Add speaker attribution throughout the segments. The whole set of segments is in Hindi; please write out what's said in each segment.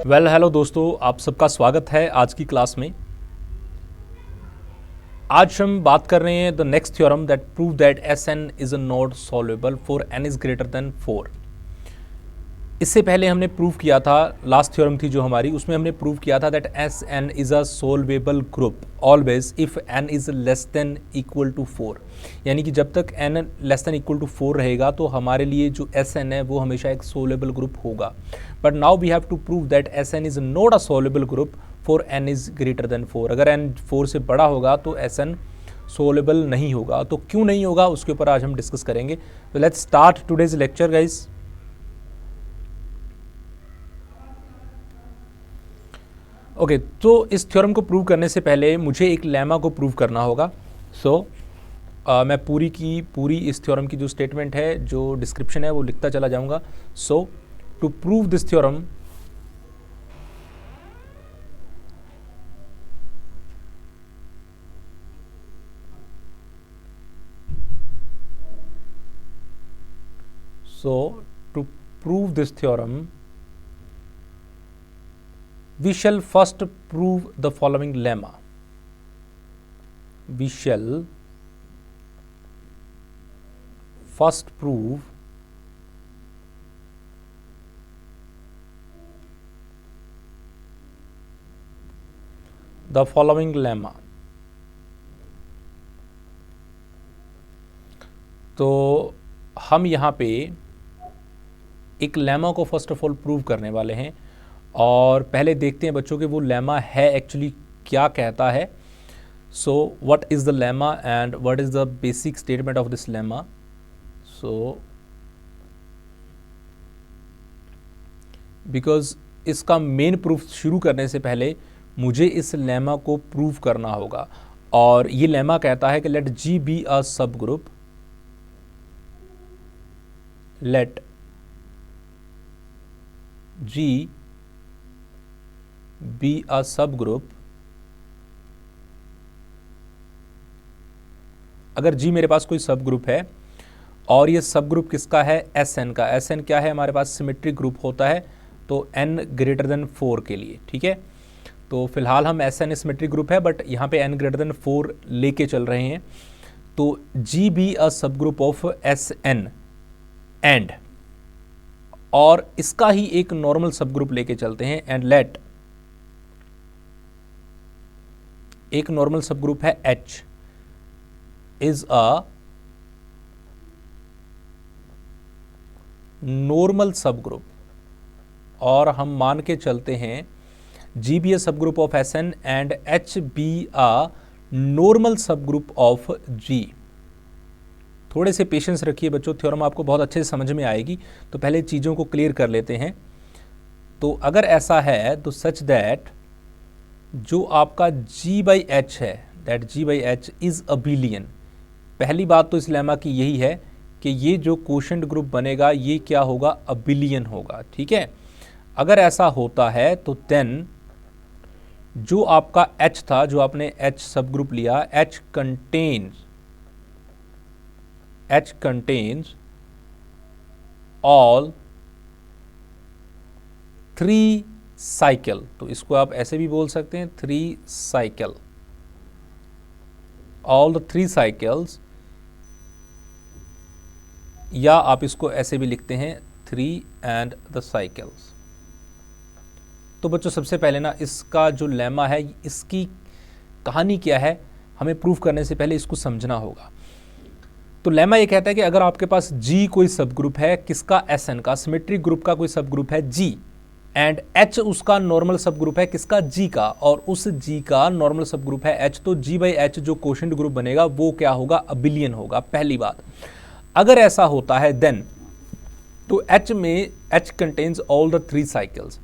Speaker 1: हेलो दोस्तों, आप सबका स्वागत है आज की क्लास में। आज हम बात कर रहे हैं the next theorem that prove that S n is a not solvable for n is greater than 4। इससे पहले हमने प्रूव किया था, लास्ट थ्योरम थी जो हमारी, उसमें हमने प्रूव किया था that S n is a solvable group always if n is less than equal to 4। यानी कि जब तक n less than equal to 4 रहेगा तो हमारे लिए जो एस एन है वो हमेशा एक सॉल्वेबल ग्रुप होगा। But now we have to prove that S n is not a solvable group for n is greater than 4। अगर एन 4 से बड़ा होगा तो एस एन सॉल्वेबल नहीं होगा। तो क्यों नहीं होगा उसके ऊपर आज हम डिस्कस करेंगे। तो let's start today's lecture guys. Okay, तो इस थ्योरम को प्रूव करने से पहले मुझे एक लेमा को प्रूव करना होगा। मैं पूरी की पूरी इस थ्योरम की जो स्टेटमेंट है, जो डिस्क्रिप्शन है, वो लिखता चला जाऊंगा। To prove this theorem we shall first prove the following lemma. We shall first prove the following lemma. तो हम यहाँ पे एक लेमा को फर्स्ट ऑफ ऑल प्रूव करने वाले हैं और पहले देखते हैं बच्चों के वो लेमा है एक्चुअली क्या कहता है। So what is the lemma and what is the basic statement of this lemma. Because इसका मेन प्रूफ शुरू करने से पहले मुझे इस लेमा को प्रूव करना होगा। और ये लेमा कहता है कि late G be a subgroup, let G be a subgroup. अगर जी मेरे पास कोई सब ग्रुप है और ये सब ग्रुप किसका है, एस एन का। एस एन क्या है हमारे पास, सिमेट्रिक ग्रुप होता है, तो एन ग्रेटर देन 4 के लिए। ठीक है, तो फिलहाल हम एस एन सिमेट्रिक ग्रुप है बट यहाँ पे एन ग्रेटर देन 4 लेके चल रहे हैं। तो जी be a subgroup of S n and, और इसका ही एक नॉर्मल सब ग्रुप लेके चलते हैं, एंड लेट एक नॉर्मल सब ग्रुप है H इज अ नॉर्मल सब ग्रुप, और हम मान के चलते हैं G be a subgroup of S n and H be a normal subgroup of G। थोड़े से पेशेंस रखिए बच्चों, थ्योरम आपको बहुत अच्छे से समझ में आएगी। तो पहले चीज़ों को क्लियर कर लेते हैं। तो अगर ऐसा है तो सच दैट जो आपका G बाई एच है, that G by H is abelian. पहली बात तो इस लेमा की यही है कि ये जो कोशेंट ग्रुप बनेगा ये क्या होगा, अबिलियन होगा। ठीक है, अगर ऐसा होता है तो देन जो आपका H था, जो आपने H सब ग्रुप लिया, H contains all 3 साइकिल। तो इसको आप ऐसे भी बोल सकते हैं 3 साइकिल, ऑल द 3 साइकिल्स, या आप इसको ऐसे भी लिखते हैं 3 एंड द साइकिल्स। तो बच्चों सबसे पहले ना इसका जो लेमा है, इसकी कहानी क्या है, हमें प्रूफ करने से पहले इसको समझना होगा। तो लेमा ये कहता है कि अगर आपके पास G कोई सब ग्रुप है, किसका, SN का, सिमेट्रिक ग्रुप का कोई सब ग्रुप है G, एंड H उसका नॉर्मल सब ग्रुप है किसका, G का, और उस G का नॉर्मल सब ग्रुप है H, तो G बाई एच जो कोशेंट ग्रुप बनेगा वो क्या होगा, अबिलियन होगा। पहली बात, अगर ऐसा होता है देन तो H में H contains all the 3 cycles.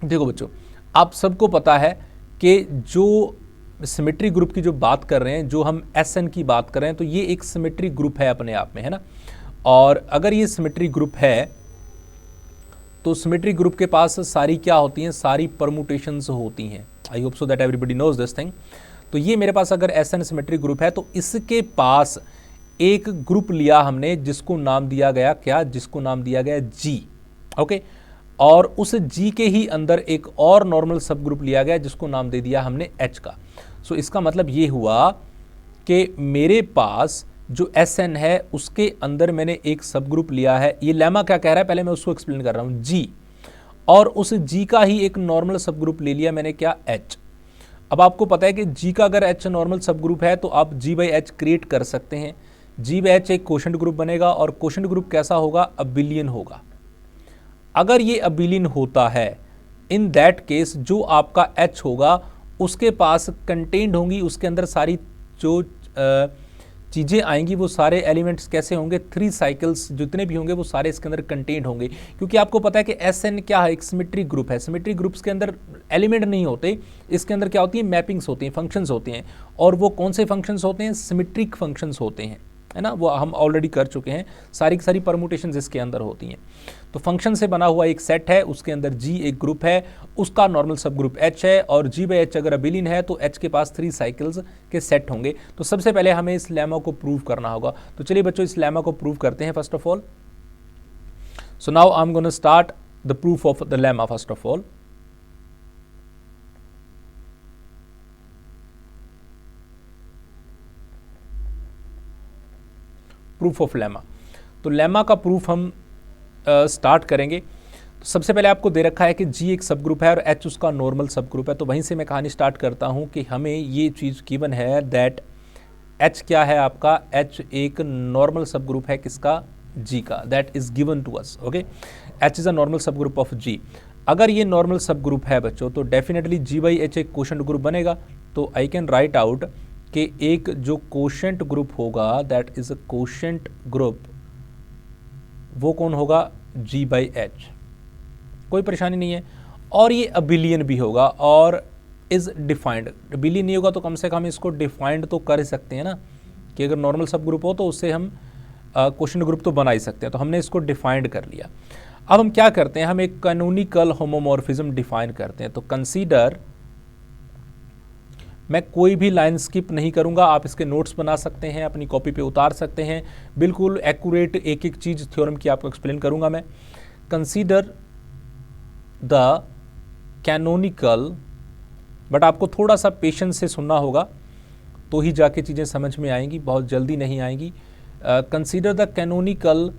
Speaker 1: देखो बच्चों, आप सबको पता है कि जो सिमेट्री ग्रुप की जो बात कर रहे हैं, जो हम SN की बात कर रहे हैं, तो ये एक सिमेट्री ग्रुप है अपने आप में, है ना। और अगर ये सिमेट्री ग्रुप है तो सिमेट्री ग्रुप के पास सारी क्या होती हैं, सारी परमुटेशंस होती हैं। I hope so that everybody knows this thing. तो ये मेरे पास अगर SN सिमेट्री ग्रुप है तो इसके पास एक ग्रुप लिया हमने जिसको नाम दिया गया क्या, जिसको नाम दिया गया G। ओके, और उस जी के ही अंदर एक और नॉर्मल सब ग्रुप लिया गया जिसको नाम दे दिया हमने एच का। सो इसका मतलब ये हुआ कि मेरे पास जो एस एन है उसके अंदर मैंने एक सब ग्रुप लिया है। ये लेमा क्या कह रहा है पहले मैं उसको एक्सप्लेन कर रहा हूँ, जी, और उस जी का ही एक नॉर्मल सब ग्रुप ले लिया मैंने, क्या, एच। अब आपको पता है कि जी का अगर एच नॉर्मल सब ग्रुप है तो आप जी बाई एच क्रिएट कर सकते हैं। जी बाई एच एक क्वोशंट ग्रुप बनेगा और क्वोशंट ग्रुप कैसा होगा, अबिलियन होगा। अगर ये अबिलियन होता है इन दैट केस जो आपका एच होगा उसके पास कंटेंट होंगी, उसके अंदर सारी जो चीज़ें आएंगी वो सारे एलिमेंट्स कैसे होंगे, 3 साइकिल्स जितने भी होंगे वो सारे इसके अंदर कंटेंट होंगे। क्योंकि आपको पता है कि एस एन क्या है, एक सिमेट्रिक ग्रुप है। सिमेट्रिक ग्रुप्स के अंदर एलिमेंट नहीं होते, इसके अंदर क्या होती है, मैपिंग्स होती हैं, फंक्शंस होते हैं। और वो कौन से फंक्शंस होते हैं, सिमेट्रिक फंक्शंस होते हैं, है ना, वो हम ऑलरेडी कर चुके हैं। सारी की सारी परमुटेशंस इसके अंदर होती हैं। तो फंक्शन से बना हुआ एक सेट है, उसके अंदर जी एक ग्रुप है, उसका नॉर्मल सब ग्रुप एच है, और जी बाई एच अगर अबिलियन है तो एच के पास 3 साइकिल्स के सेट होंगे। तो सबसे पहले हमें इस लेमा को प्रूव करना होगा। तो चलिए बच्चों इस लेमा को प्रूव करते हैं first of all. So now I am gonna start the proof of the lemma first of all. Proof of lemma. तो लेमा का प्रूफ हम स्टार्ट करेंगे। तो सबसे पहले आपको दे रखा है कि जी एक सब ग्रुप है और एच उसका नॉर्मल सब ग्रुप है। तो वहीं से मैं कहानी स्टार्ट करता हूं कि हमें ये चीज़ गिवन है दैट एच क्या है आपका, एच एक नॉर्मल सब ग्रुप है किसका, जी का, that is given to us. Okay, H is a normal subgroup of G. अगर ये नॉर्मल सब ग्रुप है बच्चों तो डेफिनेटली जी बाई एच एक क्वोशंट ग्रुप बनेगा। तो आई कैन राइट आउट कि एक जो क्वोशंट ग्रुप होगा that is a quotient group, वो कौन होगा, जी बाई एच। कोई परेशानी नहीं है। और ये अबिलियन भी होगा और इज डिफाइंड। अबिलियन नहीं होगा तो कम से कम इसको डिफाइंड तो कर ही सकते हैं ना, कि अगर नॉर्मल सब ग्रुप हो तो उससे हम क्वोशंट ग्रुप तो बना ही सकते हैं। तो हमने इसको डिफाइंड कर लिया। अब हम क्या करते हैं, हम एक कैनोनिकल होमोमॉर्फिज्म डिफाइन करते हैं। तो कंसीडर, मैं कोई भी लाइन स्किप नहीं करूंगा, आप इसके नोट्स बना सकते हैं, अपनी कॉपी पे उतार सकते हैं, बिल्कुल एक्यूरेट एक एक चीज़ थ्योरम की आपको एक्सप्लेन करूंगा मैं। कंसीडर द कैनोनिकल, बट आपको थोड़ा सा पेशेंस से सुनना होगा तो ही जाके चीज़ें समझ में आएंगी, बहुत जल्दी नहीं आएंगी। Consider the canonical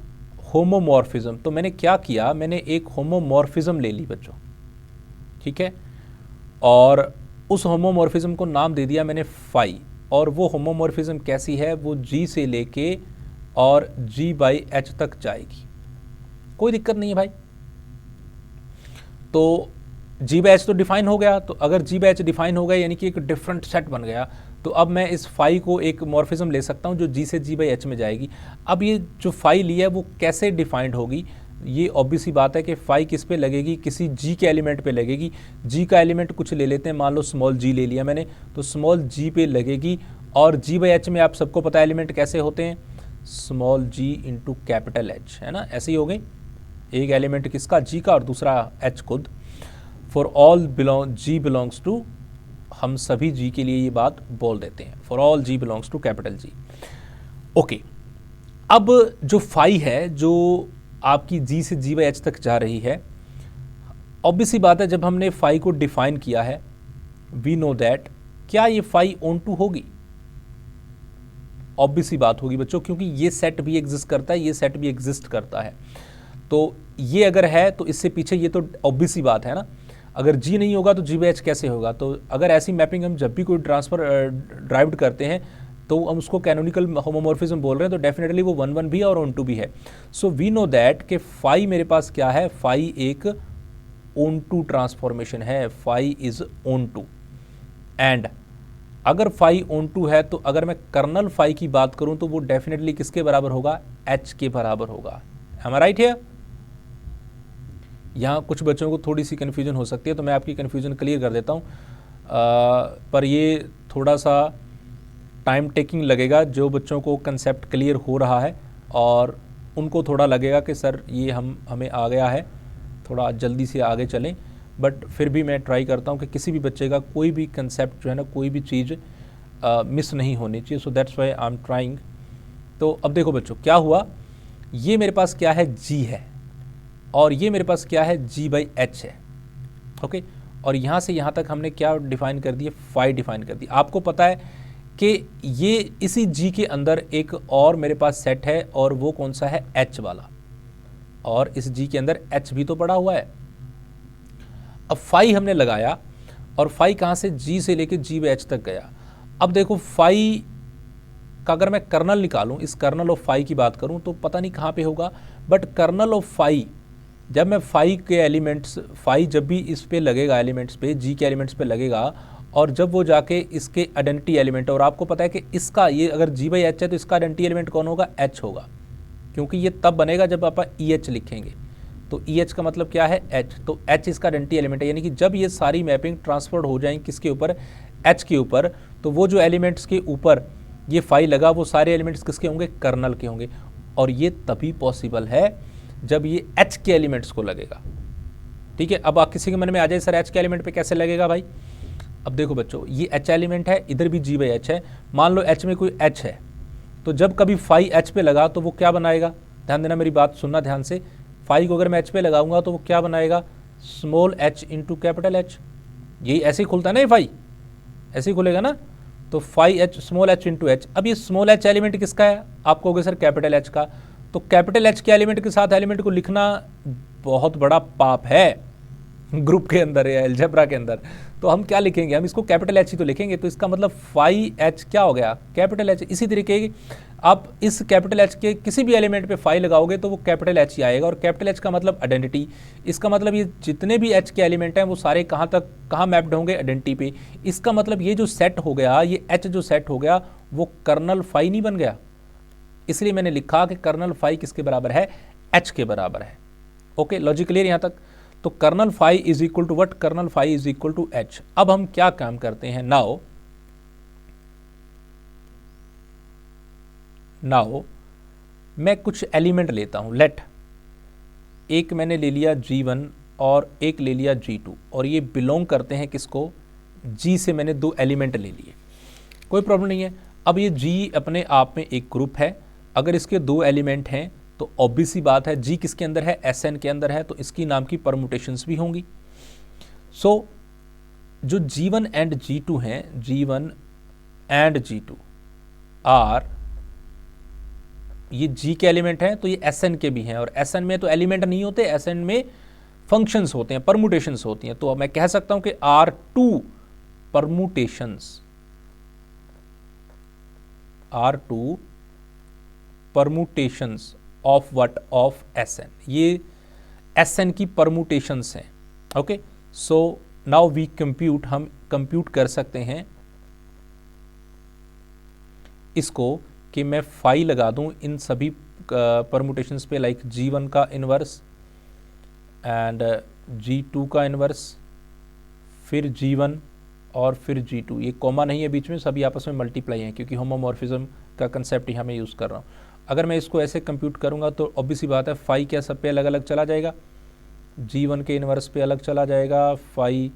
Speaker 1: homomorphism. तो मैंने क्या किया, मैंने एक होमोमॉर्फिज्म ले ली बच्चों, ठीक है, और उस होमोमॉर्फिज्म को नाम दे दिया मैंने फाई। और वो होमोमॉर्फिज्म कैसी है, वो जी से लेके और जी बाई एच तक जाएगी, कोई दिक्कत नहीं है भाई। तो जी बाई एच तो डिफाइन हो गया। तो अगर जी बाई एच डिफाइन हो गया यानी कि एक डिफरेंट सेट बन गया, तो अब मैं इस फाई को एक मॉर्फिज्म ले सकता हूं जो जी से जी बाई एच में जाएगी। अब ये जो फाई ली है वो कैसे डिफाइंड होगी, ये ऑब्वियस ही बात है कि फाई किस पे लगेगी, किसी जी के एलिमेंट पे लगेगी। जी का एलिमेंट कुछ ले लेते हैं, मान लो स्मॉल जी ले लिया मैंने, तो स्मॉल जी पे लगेगी। और जी बाई एच में आप सबको पता है एलिमेंट कैसे होते हैं, स्मॉल जी इंटू कैपिटल एच, है ना, ऐसे ही हो गई। एक एलिमेंट किसका, जी का, और दूसरा एच खुद। For all g belongs to, हम सभी जी के लिए ये बात बोल देते हैं, for all g belongs to capital G. Okay, अब जो फाई है जो आपकी जी से जी बाई एच तक जा रही है, ऑब्वियस सी बात है जब हमने फाई को डिफाइन किया है, वी नो दैट, क्या ये फाई ऑन टू होगी, ऑब्वियस सी बात होगी बच्चों, क्योंकि ये सेट भी एग्जिस्ट करता है, ये सेट भी एग्जिस्ट करता है। तो ये अगर है तो इससे पीछे ये तो ऑब्वियस सी बात है ना, अगर जी नहीं होगा तो जी बाई एच कैसे होगा। तो अगर ऐसी मैपिंग हम जब भी कोई ट्रांसफर ड्राइव्ड करते हैं तो हम उसको कैनोनिकल होमोमॉर्फिज्म बोल रहे हैं, तो डेफिनेटली वो 1 1 भी है और ऑन टू भी है। सो वी नो दैट कि फाई मेरे पास क्या है, फाई एक ऑन टू ट्रांसफॉर्मेशन है, phi is onto. And अगर फाई ऑन टू है तो अगर मैं कर्नल फाई की बात करूं तो वो डेफिनेटली किसके बराबर होगा, एच के बराबर होगा। Am I right here? यहाँ कुछ बच्चों को थोड़ी सी कन्फ्यूजन हो सकती है, तो मैं आपकी कन्फ्यूजन क्लियर कर देता हूँ। पर ये थोड़ा सा टाइम टेकिंग लगेगा, जो बच्चों को कंसेप्ट क्लियर हो रहा है और उनको थोड़ा लगेगा कि सर ये हमें आ गया है, थोड़ा जल्दी से आगे चलें। बट फिर भी मैं ट्राई करता हूँ कि किसी भी बच्चे का कोई भी कंसेप्ट जो है ना, कोई भी चीज़ मिस नहीं होनी चाहिए। So that's why I am trying. तो अब देखो बच्चों क्या हुआ, ये मेरे पास क्या है, जी है, और ये मेरे पास क्या है, G/H है। ओके, और यहाँ से यहाँ तक हमने क्या डिफाइन कर दिया, फाई डिफाइन कर दी। आपको पता है कि ये इसी G के अंदर एक और मेरे पास सेट है, और वो कौन सा है, H वाला, और इस G के अंदर H भी तो पड़ा हुआ है। अब फाई हमने लगाया, और फाई कहाँ से, G से लेके G/H तक गया। अब देखो फाई का अगर मैं कर्नल निकालूं, इस कर्नल ऑफ फाई की बात करूं, तो पता नहीं कहाँ पे होगा, बट कर्नल ऑफ फाई, जब मैं फाई के एलिमेंट्स, फाई जब भी इस पे लगेगा एलिमेंट्स पे, G के एलिमेंट्स पे लगेगा, और जब वो जाके इसके आइडेंटिटी एलिमेंट, और आपको पता है कि इसका ये अगर G/H है तो इसका आइडेंटिटी एलिमेंट कौन होगा, H होगा, क्योंकि ये तब बनेगा जब आप EH लिखेंगे। तो EH का मतलब क्या है, H, तो H इसका आइडेंटिटी एलिमेंट है। यानी कि जब ये सारी मैपिंग ट्रांसफर्ड हो जाएंगी किसके ऊपर, H के ऊपर, तो वो जो एलिमेंट्स के ऊपर ये फाई लगा, वो सारे एलिमेंट्स किसके होंगे, कर्नल के होंगे। और ये तभी पॉसिबल है जब ये H के एलिमेंट्स को लगेगा। ठीक है, अब आप किसी के मन में आ जाए सर H के एलिमेंट पे कैसे लगेगा भाई। अब देखो बच्चों, ये H एलिमेंट है, इधर भी G/H है। मान लो H में कोई H है, तो जब कभी फाई H पे लगा तो वो क्या बनाएगा, ध्यान देना, मेरी बात सुनना ध्यान से। फाई को अगर मैं H पे लगाऊंगा तो वो क्या बनाएगा, small h into capital H। यही ऐसे ही खुलता है ना, ये फाई ऐसे ही खुलेगा ना, तो phi H small h into H। अब ये स्मॉल h एलिमेंट किसका है, आप कहोगे सर कैपिटल H का। तो कैपिटल H के एलिमेंट के साथ एलिमेंट को लिखना बहुत बड़ा पाप है ग्रुप के अंदर या अलजेब्रा के अंदर। तो हम क्या लिखेंगे, हम इसको कैपिटल H ही तो लिखेंगे। तो इसका मतलब फाई H क्या हो गया, कैपिटल H। इसी तरीके आप इस कैपिटल H के किसी भी एलिमेंट पे फाई लगाओगे तो वो कैपिटल H ही आएगा। और कैपिटल H का मतलब आइडेंटिटी, इसका मतलब ये जितने भी H के एलिमेंट हैं वो सारे कहाँ मैप्ड होंगे, आइडेंटिटी पे। इसका मतलब ये जो सेट हो गया, ये H जो सेट हो गया, वो कर्नल फाई नहीं बन गया। इसलिए मैंने लिखा कि कर्नल फाई किसके बराबर है, H के बराबर है। ओके, लॉजिक क्लियर यहाँ तक। तो kernel phi is equal to what, kernel phi is equal to H। अब हम क्या काम करते हैं, नाउ मैं कुछ एलिमेंट लेता हूं। लेट, एक मैंने ले लिया G1 और एक ले लिया G2, और ये बिलोंग करते हैं किसको, G से मैंने दो एलिमेंट ले लिए, कोई प्रॉब्लम नहीं है। अब ये G अपने आप में एक ग्रुप है, अगर इसके दो एलिमेंट हैं तो ऑब्वियस सी बात है G किसके अंदर है, Sn के अंदर है, तो इसकी नाम की परमुटेशंस भी होंगी। सो जो G1 एंड G2 हैं, G1 एंड G2 आर, ये G के एलिमेंट हैं तो ये Sn के भी हैं, और Sn में तो एलिमेंट नहीं होते, Sn में फंक्शंस होते हैं, परमुटेशंस होती हैं। तो मैं कह सकता हूं कि R2 permutations, R2 permutations of what, of Sn, ये Sn की परमुटेशंस हैं। Okay, so now we compute, हम कंप्यूट कर सकते हैं इसको कि मैं फाई लगा दूं इन सभी परमुटेशंस पे, लाइक G1 का इन्वर्स एंड G2 का इन्वर्स, फिर G1 और फिर G2। ये कॉमा नहीं है बीच में, सभी आपस में मल्टीप्लाई हैं, क्योंकि होमोमॉर्फिज्म का कंसेप्ट यहाँ मैं यूज़ कर रहा हूँ। अगर मैं इसको ऐसे कंप्यूट करूँगा तो ऑब्वियस सी बात है फाई क्या सब पे अलग अलग चला जाएगा, G1 के इन्वर्स पे अलग चला जाएगा, फाई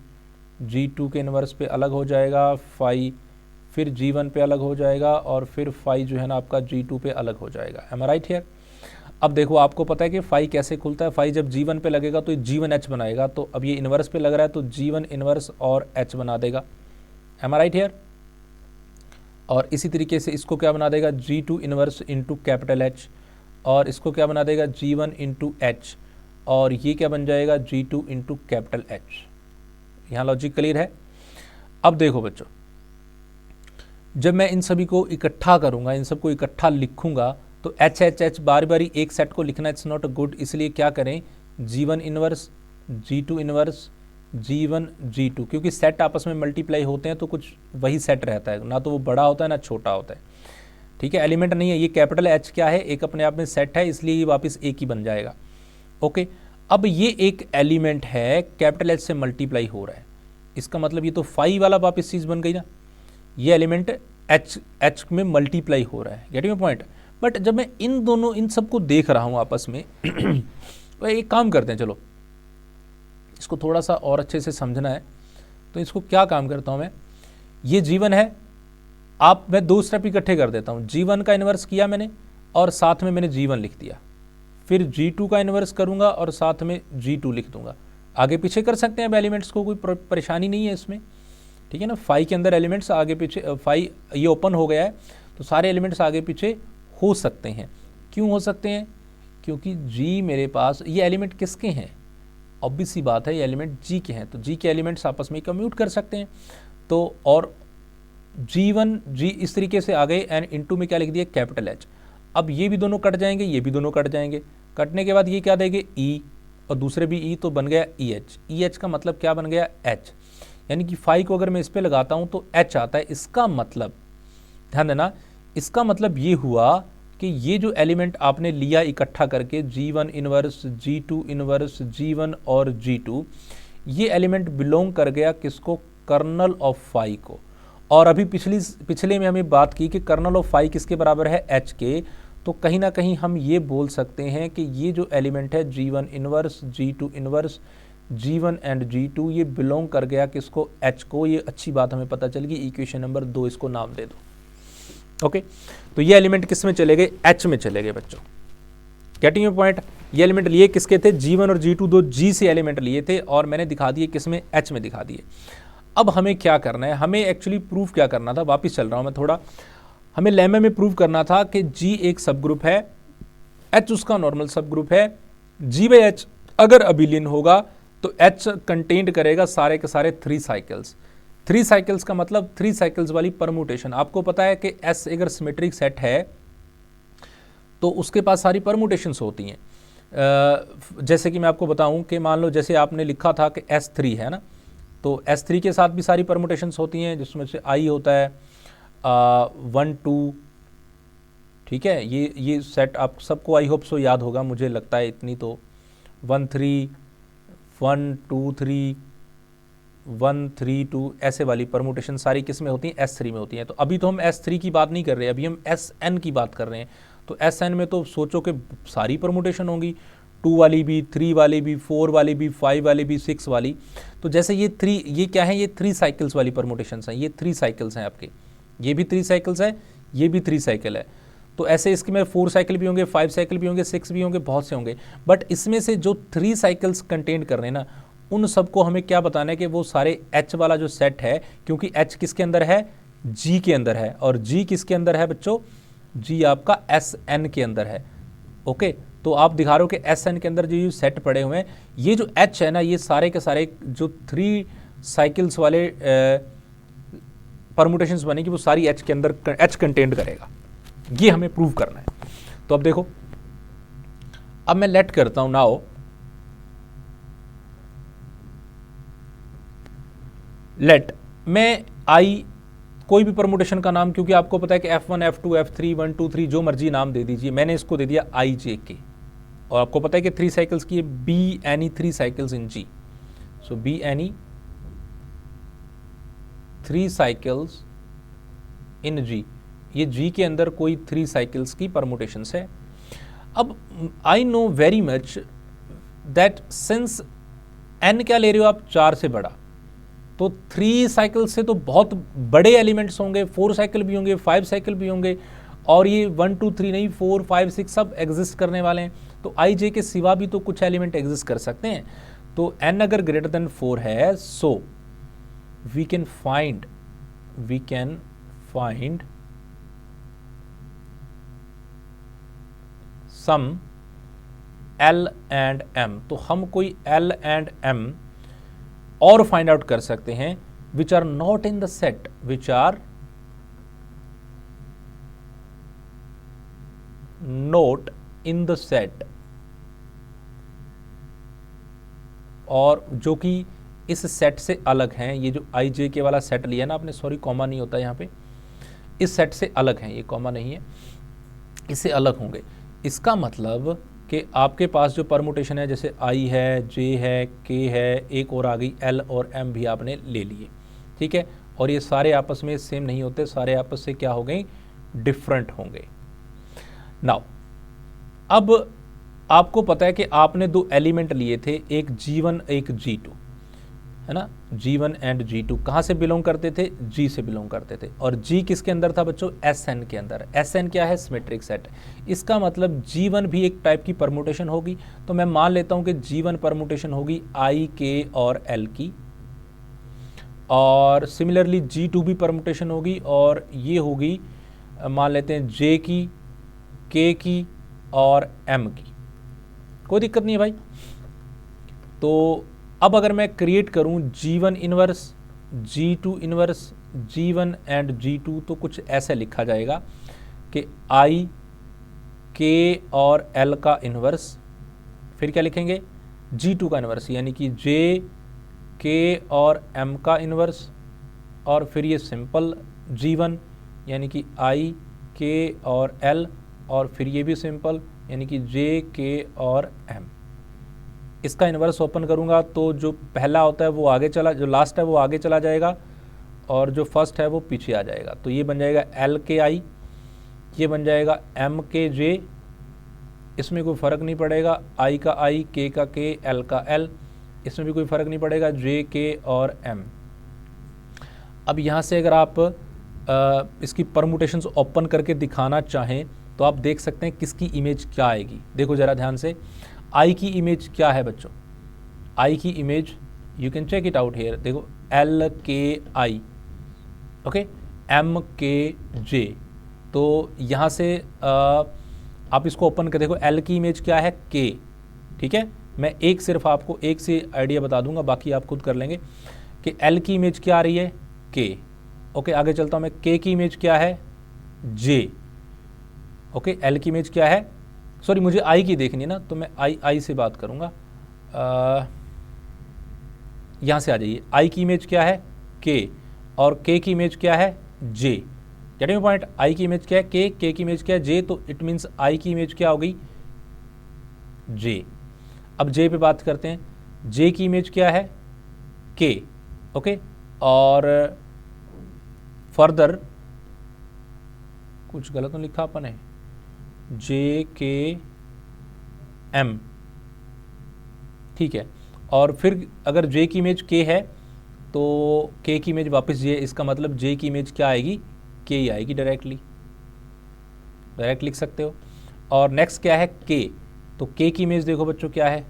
Speaker 1: G2 के इन्वर्स पे अलग हो जाएगा, फाई फिर G1 पे अलग हो जाएगा, और फिर फाई जो है ना आपका G2 पे अलग हो जाएगा। Am I right here. अब देखो, आपको पता है कि फाई कैसे खुलता है, फाई जब G1 पे लगेगा तो G1H बनाएगा, तो अब ये इन्वर्स पे लग रहा है तो G1 इन्वर्स और H बना देगा। Am I right here. और इसी तरीके से इसको क्या बना देगा, G2 inverse into capital H, और इसको क्या बना देगा, G1 इंटू H, और ये क्या बन जाएगा, G2 इंटू कैपिटल H। यहाँ लॉजिक क्लियर है। अब देखो बच्चों, जब मैं इन सभी को इकट्ठा करूँगा, इन सबको इकट्ठा लिखूँगा, तो H बारी बारी एक सेट को लिखना इट्स नॉट गुड। इसलिए क्या करें, G1 inverse, G2 inverse, G1 G2, क्योंकि सेट आपस में मल्टीप्लाई होते हैं तो कुछ वही सेट रहता है, ना तो वो बड़ा होता है ना छोटा होता है। ठीक है, एलिमेंट नहीं है, ये कैपिटल H क्या है, एक अपने आप में सेट है, इसलिए ये वापस एक ही बन जाएगा। ओके, अब ये एक एलिमेंट है, कैपिटल H से मल्टीप्लाई हो रहा है, इसका मतलब ये तो फाई वाला वापस चीज़ बन गई ना, ये एलिमेंट H में मल्टीप्लाई हो रहा है। Getting my point. बट जब मैं इन सबको देख रहा हूँ आपस में तो एक काम करते हैं, चलो इसको थोड़ा सा और अच्छे से समझना है, तो इसको क्या काम करता हूँ मैं, ये G1 है, मैं दो स्टेप इकट्ठे कर देता हूँ। G1 का इन्वर्स किया मैंने, और साथ में मैंने G1 लिख दिया, फिर G2 का इन्वर्स करूँगा और साथ में G2 लिख दूंगा। आगे पीछे कर सकते हैं अब एलिमेंट्स को, कोई परेशानी नहीं है इसमें, ठीक है ना। फाई के अंदर एलिमेंट्स आगे पीछे, फाई ये ओपन हो गया है तो सारे एलिमेंट्स आगे पीछे हो सकते हैं। क्यों हो सकते हैं? क्योंकि G मेरे पास, ये एलिमेंट किसके हैं? ऑब्वियस सी बात है ये एलिमेंट G के हैं, तो G के एलिमेंट्स आपस में कम्यूट कर सकते हैं। तो और G1 G इस तरीके से आ गए, एंड इनटू में क्या लिख दिया? Capital H। अब ये भी दोनों कट जाएंगे, ये भी दोनों कट जाएंगे। कटने के बाद ये क्या देंगे? E, और दूसरे भी E, तो बन गया EH। EH का मतलब क्या बन गया? H। यानी कि फाई को अगर मैं इस पे लगाता हूँ तो H आता है। इसका मतलब, ध्यान देना, इसका मतलब ये हुआ कि ये जो एलिमेंट आपने लिया इकट्ठा करके, G1 inverse, G2 inverse, G1 और G2, ये एलिमेंट बिलोंग कर गया किसको? कर्नल ऑफ फाई को। और अभी पिछले में हमें बात की कि कर्नल ऑफ फाई किसके बराबर है? H के। तो कहीं ना कहीं हम ये बोल सकते हैं कि ये जो एलिमेंट है G1 inverse, G2 inverse, G1 and G2, ये बिलोंग कर गया किसको? H को। ये अच्छी बात हमें पता चल गई। इक्वेशन नंबर 2 इसको नाम दे दो। ओके, तो ये एलिमेंट किस में चले गए? H में चले गए बच्चों। Getting your point? ये एलिमेंट लिए किसके थे? G1 और G2 दो G से एलिमेंट लिए थे, और मैंने दिखा दिए किस में? H में दिखा दिए। अब हमें क्या करना है? हमें एक्चुअली प्रूफ क्या करना था? वापिस चल रहा हूं मैं थोड़ा। हमें लेमा में प्रूव करना था कि G एक सब ग्रुप है, H उसका नॉर्मल सब ग्रुप है। G/H अगर अबिलियन होगा तो H कंटेंट करेगा सारे के सारे 3 साइकिल्स। 3 साइकिल्स का मतलब 3 साइकिल्स वाली परमुटेशन। आपको पता है कि S अगर सिमेट्रिक सेट है तो उसके पास सारी परमुटेशंस होती हैं। जैसे कि मैं आपको बताऊं कि मान लो जैसे आपने लिखा था कि S3 है ना, तो S3 के साथ भी सारी परमुटेशंस होती हैं, जिसमें से I होता है 1 2, ठीक है। ये सेट आप सबको आई होप सो याद होगा, मुझे लगता है इतनी तो 1 3 1 2 3 1 3 2 ऐसे वाली परमुटेशन सारी किस में होती हैं? S3 में होती हैं। तो अभी तो हम S3 की बात नहीं कर रहे, अभी हम Sn की बात कर रहे हैं। तो Sn में तो सोचो कि सारी परमुटेशन होंगी, 2 वाली भी, 3 वाली भी, 4 वाली भी, 5 वाली भी, 6 वाली। तो जैसे ये क्या है? ये 3 साइकिल्स वाली परमुटेशंस हैं। ये 3 साइकिल्स हैं आपके, ये भी 3 साइकिल्स है, ये भी 3 साइकिल है। तो ऐसे इसके में 4 साइकिल भी होंगे, 5 साइकिल भी होंगे, 6 भी होंगे, बहुत से होंगे। बट इसमें से जो 3 साइकिल्स कंटेन कर रहे हैं ना, उन सबको हमें क्या बताना है कि वो सारे H वाला जो सेट है, क्योंकि H किसके अंदर है? G के अंदर है। और G किसके अंदर है बच्चों? G आपका Sn के अंदर है। ओके, तो आप दिखा रहे हो कि Sn के अंदर जो सेट पड़े हुए हैं, ये जो H है ना, ये सारे के सारे जो 3 साइकिल्स वाले परमुटेशंस बनेगी वो सारी H के अंदर H कंटेंट करेगा। ये हमें प्रूव करना है। तो अब देखो, अब मैं लेट करता हूं नाउ, लेट मैं I कोई भी परमुटेशन का नाम, क्योंकि आपको पता है कि F1 F2 F3 1 2 3 जो मर्जी नाम दे दीजिए, मैंने इसको दे दिया IJK। और आपको पता है कि 3 साइकिल्स की be any 3 cycles in G। So be any 3 cycles in G। ये G के अंदर कोई 3 साइकिल्स की परमुटेशंस है। अब I know very much that since n क्या ले रहे हो आप? 4 से बड़ा, तो 3 साइकिल से तो बहुत बड़े एलिमेंट्स होंगे, 4 साइकिल भी होंगे, 5 साइकिल भी होंगे, और ये 1 2 3 नहीं, 4 5 6 सब एग्जिस्ट करने वाले हैं। तो IJ के सिवा भी तो कुछ एलिमेंट एग्जिस्ट कर सकते हैं। तो n अगर ग्रेटर देन 4 है, so we can find some L and M। तो हम कोई L एंड M और फाइंड आउट कर सकते हैं which are not in the set, which are not in the set, और जो कि इस सेट से अलग हैं। ये जो IJK वाला सेट लिया ना आपने, सॉरी कॉमा नहीं होता यहाँ पे, इस सेट से अलग हैं, ये कॉमा नहीं है, इससे अलग होंगे। इसका मतलब कि आपके पास जो परमुटेशन है, जैसे I है, J है, K है, एक और आ गई L और M भी आपने ले लिए, ठीक है। और ये सारे आपस में सेम नहीं होते, सारे आपस से क्या हो गए? डिफरेंट होंगे। नाउ अब आपको पता है कि आपने 2 एलिमेंट लिए थे, एक G1 एक G2, है ना, G1 एंड G2 कहाँ से बिलोंग करते थे, G से बिलोंग करते थे, और G किसके अंदर था बच्चों, Sn के अंदर। Sn क्या है, सिमेट्रिक सेट। इसका मतलब G1 भी एक टाइप की परमुटेशन होगी, तो मैं मान लेता हूँ कि G1 परमुटेशन होगी I, K और L की, और सिमिलरली G2 भी परमुटेशन होगी, और ये होगी मान लेते हैं J की, K की और M की। कोई दिक्कत नहीं है भाई। तो अब अगर मैं क्रिएट करूं G1 inverse, G2 inverse, G1 and G2, तो कुछ ऐसे लिखा जाएगा कि I, K और L का इनवर्स, फिर क्या लिखेंगे, G2 का इनवर्स, यानी कि J, K और M का इनवर्स, और फिर ये सिंपल G1 यानी कि I, K और L, और फिर ये भी सिंपल यानी कि J, K और M। इसका इन्वर्स ओपन करूंगा तो जो पहला होता है वो आगे चला, जो लास्ट है वो आगे चला जाएगा, और जो फर्स्ट है वो पीछे आ जाएगा। तो ये बन जाएगा L के I, ये बन जाएगा M के J, इसमें कोई फ़र्क नहीं पड़ेगा, I का I, K का K, L का L, इसमें भी कोई फ़र्क नहीं पड़ेगा, J, K और M। अब यहाँ से अगर आप इसकी परमुटेशंस ओपन करके दिखाना चाहें तो आप देख सकते हैं किसकी इमेज क्या आएगी। देखो ज़रा ध्यान से, आई की इमेज क्या है बच्चों, आई की image you can check it out here. देखो L K I, okay, M K J। तो यहाँ से आप इसको ओपन कर देखो, L की इमेज क्या है, K, ठीक है। मैं एक सिर्फ आपको एक से आइडिया बता दूंगा, बाकी आप खुद कर लेंगे कि L की इमेज क्या आ रही है, K, ओके। आगे चलता हूँ मैं, K की इमेज क्या है, J, ओके। L की इमेज क्या है, सॉरी मुझे I की देखनी है ना, तो मैं I से बात करूँगा। यहाँ से आ जाइए, I की इमेज क्या है, K, और K की इमेज क्या है, J। गेटिंग पॉइंट, I की इमेज क्या है, K की इमेज क्या है, J, तो इट मीन्स I की इमेज क्या हो गई, J। अब J पे बात करते हैं, J की इमेज क्या है, K, ओके। और फर्दर कुछ गलत तो लिखा अपन है, J K M, ठीक है। और फिर अगर J की इमेज K है तो K की इमेज वापस J, इसका मतलब J की इमेज क्या आएगी, K ही आएगी, डायरेक्ट लिख सकते हो। और नेक्स्ट क्या है, K, तो K की इमेज देखो बच्चों क्या है,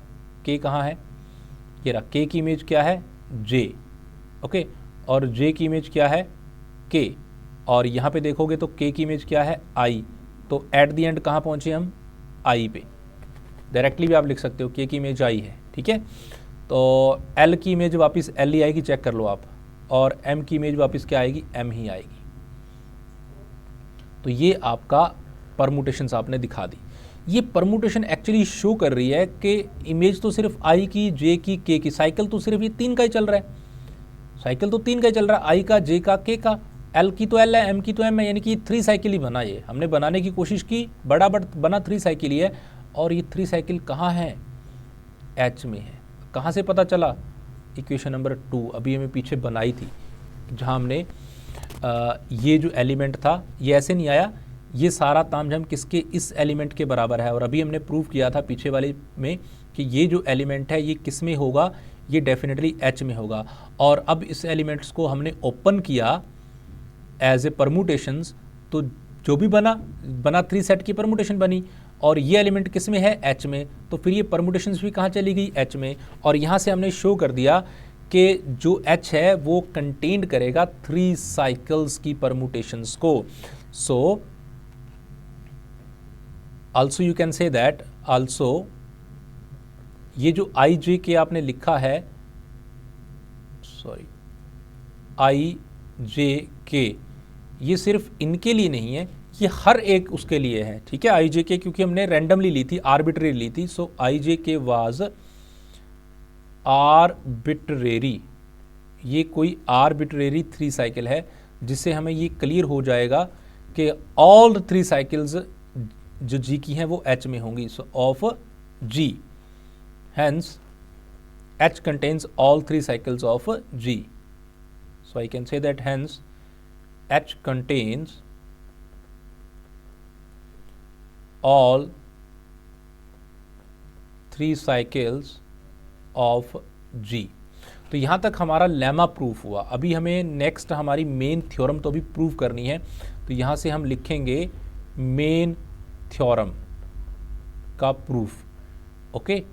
Speaker 1: K कहाँ है, ये रहा, K की इमेज क्या है, J, ओके। और J की इमेज क्या है, K, और यहाँ पे देखोगे तो K की इमेज क्या है, I। तो एट द एंड कहाँ पहुँचे हम, I पे। डायरेक्टली भी आप लिख सकते हो K की इमेज I है, ठीक है। तो L की इमेज वापस L ही आएगी, चेक कर लो आप, और M की इमेज वापस क्या आएगी, M ही आएगी। तो ये आपका परमुटेशंस आपने दिखा दी। ये परमुटेशन एक्चुअली शो कर रही है कि इमेज तो सिर्फ I की, J की, K की, साइकिल तो सिर्फ ये 3 का ही चल रहा है, साइकिल तो 3 का ही चल रहा है, I का, J का, K का, L की तो L है, M की तो M है, यानी कि 3 साइकिल ही बना। ये हमने बनाने की कोशिश की, बड़ा बना 3 साइकिल ही है, और ये 3 साइकिल कहाँ है, H में है। कहाँ से पता चला, इक्वेशन नंबर 2 अभी हमें पीछे बनाई थी, जहाँ हमने ये जो एलिमेंट था ये ऐसे नहीं आया, ये सारा तामझाम किसके, इस एलिमेंट के बराबर है। और अभी हमने प्रूव किया था पीछे वाले में कि ये जो एलिमेंट है ये किस में होगा, ये डेफिनेटली H में होगा। और अब इस एलिमेंट्स को हमने ओपन किया एज ए परमुटेशंस, तो जो भी बना 3 सेट की परमुटेशन बनी, और ये एलिमेंट किस में है, H में, तो फिर ये परमुटेशंस भी कहाँ चली गई, H में। और यहाँ से हमने शो कर दिया कि जो H है वो कंटेन करेगा 3 साइकिल्स की परमुटेशंस को। So also you can say that, also ये जो I J K आपने लिखा है, सॉरी I J K, ये सिर्फ इनके लिए नहीं है, ये हर एक उसके लिए है, ठीक है। I J K क्योंकि हमने रैंडमली ली थी, आर्बिट्रेरी ली थी, सो I J K was arbitrary. ये कोई आर्बिट्रेरी 3 साइकिल है, जिससे हमें ये क्लियर हो जाएगा कि ऑल 3 साइकिल्स जो G की हैं वो H में होंगी। सो of G, hence H contains all 3 cycles of G. So I can say that hence H contains all 3 cycles of G. तो यहाँ तक हमारा लेमा प्रूफ हुआ। अभी हमें नेक्स्ट हमारी मेन थ्योरम तो अभी प्रूव करनी है। तो यहाँ से हम लिखेंगे मेन थ्योरम का प्रूफ। ओके,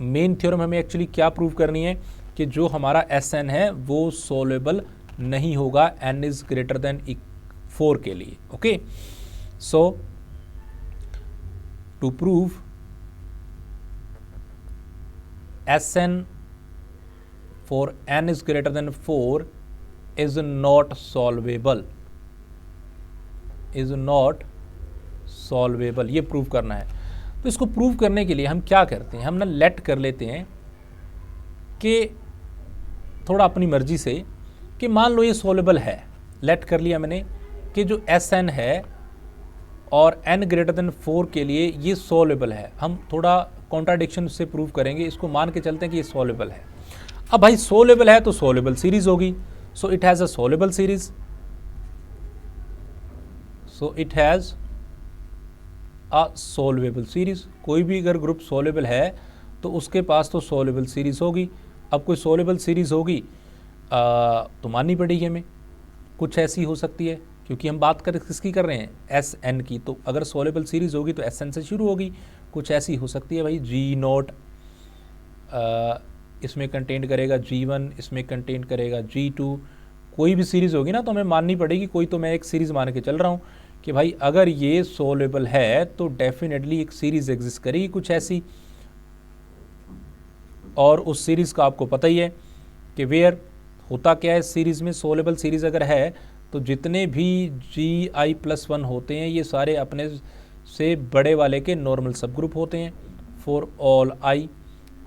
Speaker 1: मेन थ्योरम हमें एक्चुअली क्या प्रूव करनी है कि जो हमारा Sn है वो सोल्यूबल नहीं होगा n इज ग्रेटर देन 4 के लिए। Okay, so to prove Sn for n is greater than 4 is not solvable, is not solvable, ये प्रूव करना है। तो इसको प्रूव करने के लिए हम क्या करते हैं, हम ना लेट कर लेते हैं कि थोड़ा अपनी मर्जी से कि मान लो ये सॉल्वेबल है। लेट कर लिया मैंने कि जो Sn है और n ग्रेटर देन 4 के लिए ये सॉल्वेबल है। हम थोड़ा कॉन्ट्राडिक्शन से प्रूव करेंगे, इसको मान के चलते हैं कि ये सॉल्वेबल है। अब भाई सॉल्वेबल है तो सॉल्वेबल सीरीज होगी, so it has a solvable series, so it has a solvable series. कोई भी अगर ग्रुप सॉल्वेबल है तो उसके पास तो सॉल्वेबल सीरीज होगी। अब कोई सॉल्वेबल सीरीज होगी तो माननी पड़ेगी हमें, कुछ ऐसी हो सकती है, क्योंकि हम बात कर किसकी कर रहे हैं, Sn की। तो अगर सॉल्वेबल सीरीज होगी तो Sn से शुरू होगी, कुछ ऐसी हो सकती है भाई G0 इसमें कंटेंट करेगा, G1 इसमें कंटेंट करेगा, G2, कोई भी सीरीज़ होगी ना तो हमें माननी पड़ेगी। कोई तो मैं एक सीरीज़ मान के चल रहा हूँ कि भाई अगर ये सॉल्वेबल है तो डेफिनेटली एक सीरीज़ एग्जिस्ट करेगी कुछ ऐसी, और उस सीरीज़ का आपको पता ही है कि वेयर होता क्या है सीरीज़ में। सॉल्वेबल सीरीज़ अगर है तो जितने भी Gi+1 होते हैं ये सारे अपने से बड़े वाले के नॉर्मल सब ग्रुप होते हैं फॉर ऑल i।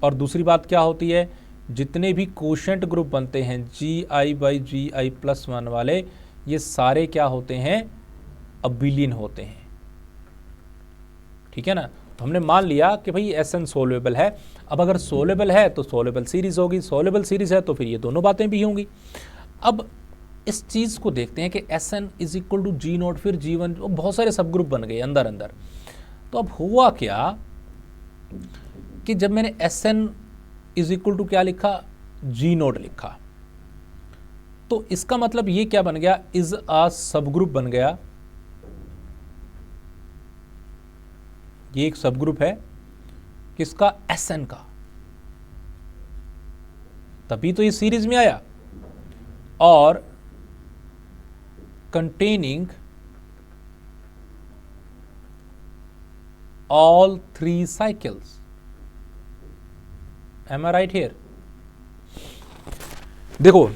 Speaker 1: और दूसरी बात क्या होती है, जितने भी कोशेंट ग्रुप बनते हैं Gi/Gi+1 वाले, ये सारे क्या होते हैं, अबिलियन होते हैं। ठीक है ना। तो हमने मान लिया कि भाई Sn सॉल्वेबल है। अब अगर सॉल्वेबल है तो सॉल्वेबल सीरीज होगी, सॉल्वेबल सीरीज है तो फिर ये दोनों बातें भी होंगी। अब इस चीज़ को देखते हैं कि Sn is equal to G0 फिर G1, बहुत सारे सब ग्रुप बन गए अंदर अंदर। तो अब हुआ क्या कि जब मैंने Sn इज इक्वल टू क्या लिखा, G0 लिखा, तो इसका मतलब ये क्या बन गया, इज आ सब ग्रुप बन गया। ये एक सब ग्रुप है किसका, Sn का, तभी तो ये सीरीज में आया। और containing all 3 cycles, am I right here? देखो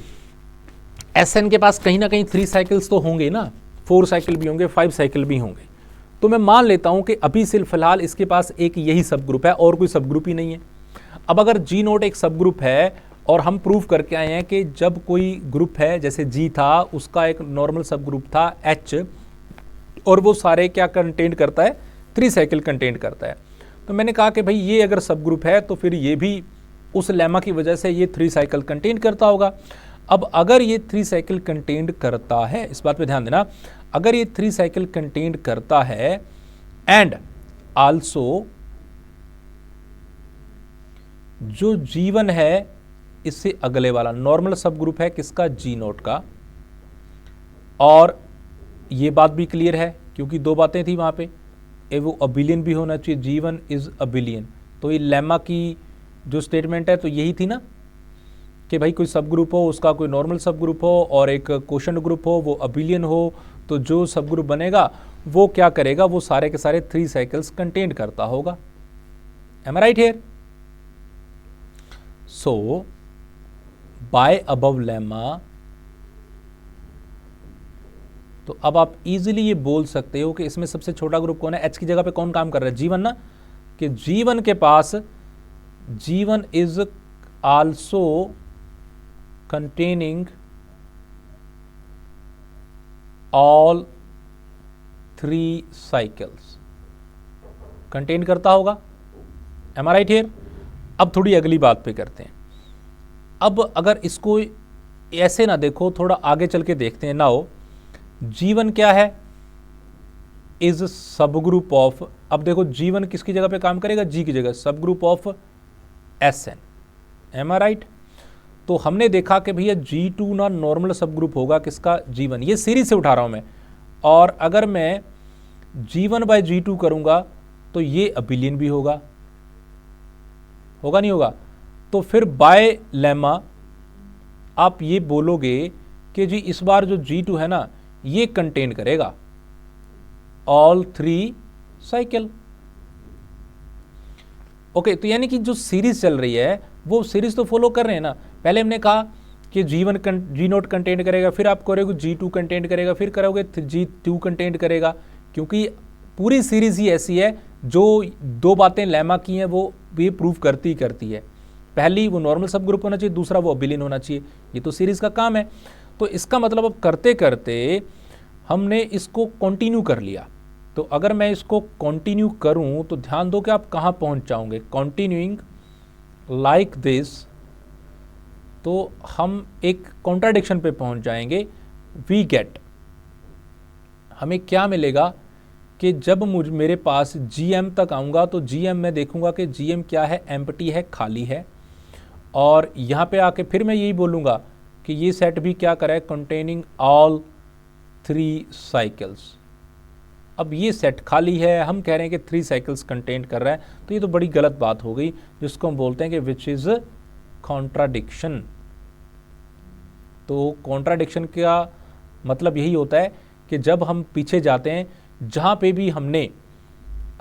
Speaker 1: Sn के पास कहीं ना कहीं 3 साइकिल्स तो होंगे ना, 4 साइकिल भी होंगे, 5 साइकिल भी होंगे। तो मैं मान लेता हूं कि अभी सिर्फ फिलहाल इसके पास एक यही सब ग्रुप है और कोई सब ग्रुप ही नहीं है। अब अगर G0 एक सब ग्रुप है और हम प्रूव करके आए हैं कि जब कोई ग्रुप है, जैसे G था, उसका एक नॉर्मल सब ग्रुप था H, और वो सारे क्या कंटेंट करता है, 3 साइकिल कंटेंट करता है। तो मैंने कहा कि भाई ये अगर सब ग्रुप है तो फिर ये भी उस लेमा की वजह से ये 3 साइकिल कंटेंट करता होगा। अब अगर ये 3 साइकिल कंटेंट करता है, इस बात पे ध्यान देना, अगर ये 3 साइकिल कंटेंट करता है एंड आल्सो जो G1 है इससे अगले वाला नॉर्मल सब ग्रुप है किसका, G0 का। और ये बात भी क्लियर है क्योंकि 2 बातें थी वहां पे, वो अबिलियन भी होना चाहिए, G1 इज अबिलियन। तो ये लेमा की जो स्टेटमेंट है तो यही थी ना कि भाई कोई सब ग्रुप हो, उसका कोई नॉर्मल सब ग्रुप हो और एक क्वोशंट ग्रुप हो, वो अबिलियन हो, तो जो सब ग्रुप बनेगा वो क्या करेगा, वो सारे के सारे 3 साइकिल्स कंटेंट करता होगा। Am I right here? So by above lemma, तो अब आप इजीली ये बोल सकते हो कि इसमें सबसे छोटा ग्रुप कौन है, H की जगह पे कौन काम कर रहा है, G1 ना, कि G1 के पास G1 is also containing all 3 cycles, contain करता होगा। Am I right here? अब थोड़ी अगली बात पे करते हैं। अब अगर इसको ऐसे ना देखो, थोड़ा आगे चल के देखते हैं। नाउ G1 क्या है, इज सब ग्रुप ऑफ, अब देखो G1 किसकी जगह पे काम करेगा, G की जगह, subgroup of Sn। Am I right? तो हमने देखा कि भैया G2 ना नॉर्मल सब ग्रुप होगा किसका, G1, ये सीरीज से उठा रहा हूँ मैं। और अगर मैं G1/G2 करूँगा तो ये अबिलियन भी होगा नहीं होगा? तो फिर बाय लेमा आप ये बोलोगे कि जी इस बार जो G2 है ना ये कंटेन करेगा ऑल 3 साइकिल। ओके, तो यानी कि जो सीरीज चल रही है वो सीरीज तो फॉलो कर रहे हैं ना। पहले हमने कहा कि G1 G0 कंटेंट करेगा, फिर आप करोगे G2 कंटेंट करेगा, फिर करोगे G2 कंटेंट करेगा, क्योंकि पूरी सीरीज ही ऐसी है जो दो बातें लेमा की हैं वो ये प्रूव करती है। पहली वो नॉर्मल सब ग्रुप होना चाहिए, दूसरा वो अबिलियन होना चाहिए। ये तो सीरीज का काम है। तो इसका मतलब अब करते करते हमने इसको कंटिन्यू कर लिया। तो अगर मैं इसको कंटिन्यू करूं तो ध्यान दो कि आप कहां पहुंच जाओगे। कंटिन्यूइंग लाइक दिस, तो हम एक कॉन्ट्राडिक्शन पे पहुंच जाएंगे। वी गेट, हमें क्या मिलेगा कि जब मेरे पास GM तक आऊँगा तो GM में देखूंगा कि GM क्या है, एम्प्टी है, खाली है। और यहाँ पे आके फिर मैं यही बोलूँगा कि ये सेट भी क्या करा है, कंटेनिंग ऑल 3 साइकिल्स। अब ये सेट खाली है, हम कह रहे हैं कि 3 साइकिल्स कंटेन कर रहा है, तो ये तो बड़ी गलत बात हो गई, जिसको हम बोलते हैं कि विच इज़ कॉन्ट्राडिक्शन। तो कॉन्ट्राडिक्शन का मतलब यही होता है कि जब हम पीछे जाते हैं, जहाँ पे भी हमने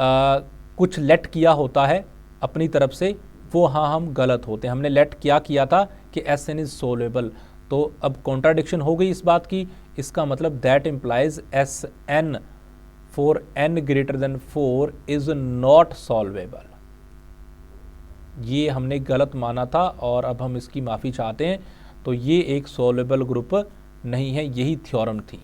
Speaker 1: कुछ लेट किया होता है अपनी तरफ से, वो हाँ हम गलत होते हैं। हमने लेट क्या किया था कि Sn इज सोल्वेबल, तो अब कॉन्ट्राडिक्शन हो गई इस बात की। इसका मतलब that implies Sn for n greater than 4 is not solvable. ये हमने गलत माना था और अब हम इसकी माफ़ी चाहते हैं। तो ये एक सॉल्वेबल ग्रुप नहीं है, यही थ्योरम थी।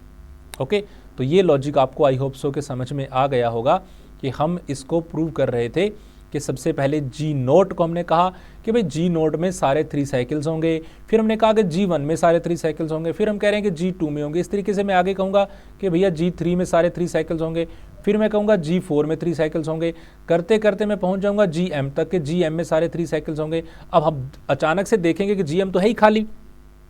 Speaker 1: ओके, तो ये लॉजिक आपको आई होप सो के समझ में आ गया होगा कि हम इसको प्रूव कर रहे थे कि सबसे पहले G0 को हमने कहा कि भाई G0 में सारे 3 साइकिल्स होंगे, फिर हमने कहा कि G1 में सारे 3 साइकिल्स होंगे, फिर हम कह रहे हैं कि G2 में होंगे। इस तरीके से मैं आगे कहूँगा कि भैया G3 में सारे 3 साइकिल्स होंगे, फिर मैं कहूँगा G4 में 3 साइकिल्स होंगे। करते करते मैं पहुँच जाऊँगा GM तक कि GM में सारे 3 साइकिल्स होंगे। अब हम अचानक से देखेंगे कि GM तो है ही खाली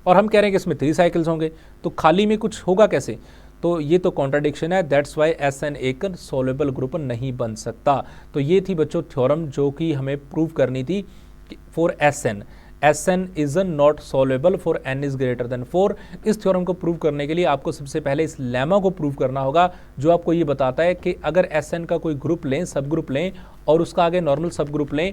Speaker 1: और हम कह रहे हैं कि इसमें 3 साइकिल्स होंगे, तो खाली में कुछ होगा कैसे? तो ये तो कॉन्ट्राडिक्शन है। दैट्स वाई Sn एक सोल्वेबल ग्रुप नहीं बन सकता। तो ये थी बच्चों थ्योरम जो कि हमें प्रूव करनी थी for Sn is not solvable for n is greater than 4। इस थ्योरम को प्रूव करने के लिए आपको सबसे पहले इस लेमा को प्रूव करना होगा, जो आपको ये बताता है कि अगर Sn का कोई ग्रुप लें, सब ग्रुप लें, और उसका आगे नॉर्मल सब ग्रुप लें,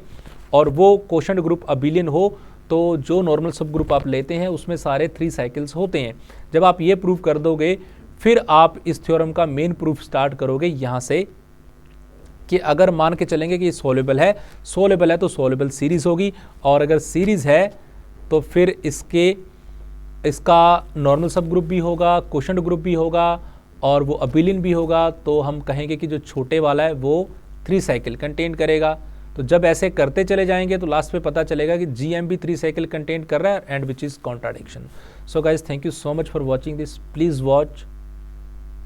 Speaker 1: और वो क्वोशंट ग्रुप अबिलियन हो, तो जो नॉर्मल सब ग्रुप आप लेते हैं उसमें सारे 3 साइकिल्स होते हैं। जब आप ये प्रूव कर दोगे, फिर आप इस थ्योरम का मेन प्रूफ स्टार्ट करोगे यहाँ से कि अगर मान के चलेंगे कि ये सोल्वेबल है तो सोल्वेबल सीरीज होगी, और अगर सीरीज है तो फिर इसका नॉर्मल सब ग्रुप भी होगा, क्वोशंट ग्रुप भी होगा, और वो अबिलियन भी होगा। तो हम कहेंगे कि जो छोटे वाला है वो 3 साइकिल कंटेन करेगा। तो जब ऐसे करते चले जाएंगे तो लास्ट पे पता चलेगा कि GM भी 3 साइकिल कंटेन कर रहा है, and which is contradiction. So guys, thank you so much for watching this. Please watch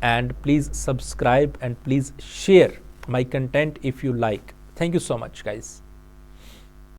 Speaker 1: and please subscribe and please share my content if you like. Thank you so much guys.